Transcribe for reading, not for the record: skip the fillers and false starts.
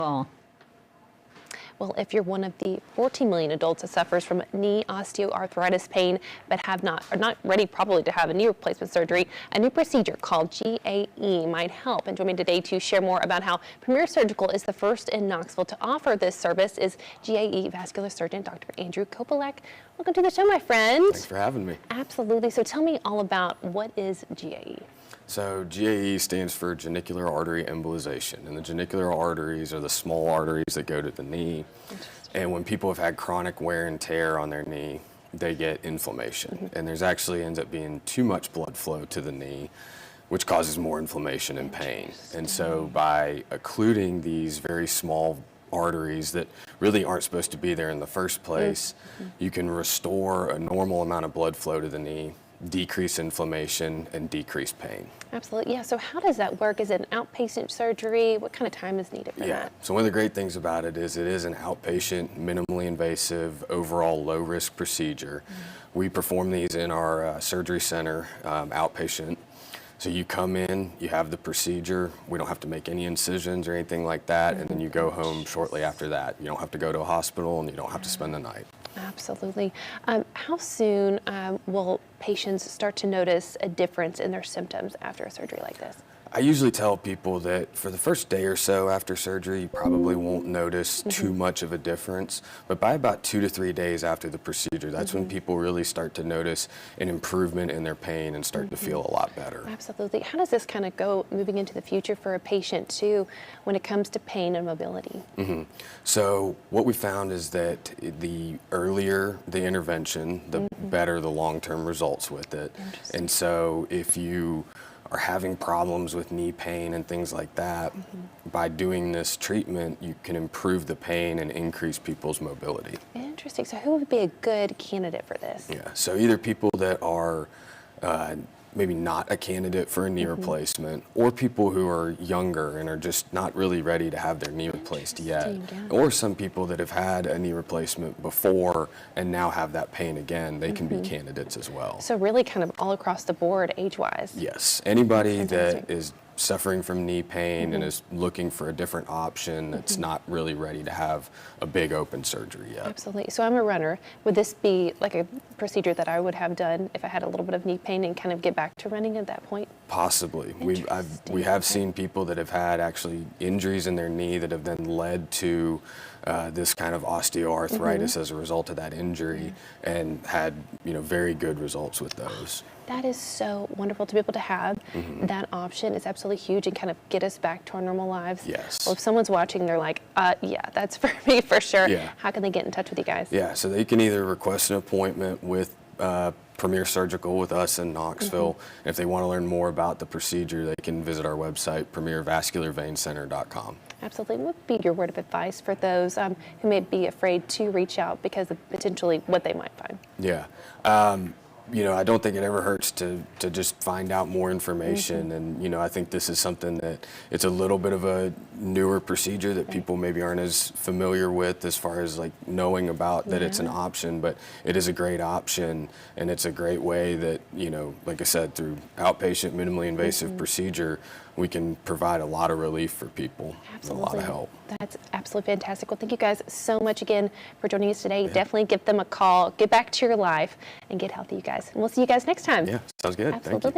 Well, if you're one of the 14 million adults that suffers from knee osteoarthritis pain but are not ready probably to have a knee replacement surgery, a new procedure called GAE might help. And joining me today to share more about how Premier Surgical is the first in Knoxville to offer this service is GAE Vascular Surgeon Dr. Kropilak. Welcome to the show, my friend. Thanks for having me. Absolutely. So tell me all about what is GAE. So GAE stands for Genicular Artery Embolization, and the genicular arteries are the small arteries that go to the knee. And when people have had chronic wear and tear on their knee, they get inflammation. And there's actually ends up being too much blood flow to the knee, which causes more inflammation and pain. And so by occluding these very small arteries that really aren't supposed to be there in the first place, you can restore a normal amount of blood flow to the knee, decrease inflammation, and decrease pain. Absolutely. Yeah. So how does that work? Is it an outpatient surgery? What kind of time is needed for that? So one of the great things about it is an outpatient, minimally invasive, overall low-risk procedure. We perform these in our surgery center, outpatient. So you come in, you have the procedure, we don't have to make any incisions or anything like that, and then you go home shortly after that. You don't have to go to a hospital and you don't have to spend the night. Absolutely. How soon will patients start to notice a difference in their symptoms after a surgery like this? I usually tell people that for the first day or so after surgery, you probably won't notice too much of a difference. But by about 2 to 3 days after the procedure, that's when people really start to notice an improvement in their pain and start to feel a lot better. Absolutely. How does this kind of go moving into the future for a patient too when it comes to pain and mobility? So what we found is that the earlier the intervention, the better the long-term results with it. And so if you are having problems with knee pain and things like that, by doing this treatment, you can improve the pain and increase people's mobility. Interesting. So who would be a good candidate for this? Yeah, so either people that are maybe not a candidate for a knee replacement, or people who are younger and are just not really ready to have their knee replaced yet, or some people that have had a knee replacement before and now have that pain again, they can be candidates as well. So really kind of all across the board age-wise? Yes, anybody that is suffering from knee pain and is looking for a different option that's not really ready to have a big open surgery yet. Absolutely. So I'm a runner. Would this be like a procedure that I would have done if I had a little bit of knee pain and kind of get back to running at that point? Possibly. We have seen people that have had actually injuries in their knee that have then led to this kind of osteoarthritis as a result of that injury and had very good results with those. That is so wonderful to be able to have that option. It's absolutely huge and kind of get us back to our normal lives. Yes. Well, if someone's watching, they're like, yeah, that's for me for sure. Yeah. How can they get in touch with you guys? Yeah, so they can either request an appointment with Premier Surgical with us in Knoxville. If they want to learn more about the procedure, they can visit our website, premiervascularveincenter.com. Absolutely. What would be your word of advice for those who may be afraid to reach out because of potentially what they might find? Yeah. I don't think it ever hurts to just find out more information. And, I think this is something that it's a little bit of a newer procedure that people maybe aren't as familiar with as far as like knowing about that it's an option, but it is a great option. And it's a great way that, like I said, through outpatient, minimally invasive procedure, we can provide a lot of relief for people. Absolutely. A lot of help. That's absolutely fantastic. Well, thank you guys so much again for joining us today. Definitely give them a call, get back to your life, and get healthy, you guys. And we'll see you guys next time. Yeah, sounds good. Absolutely. Thank you.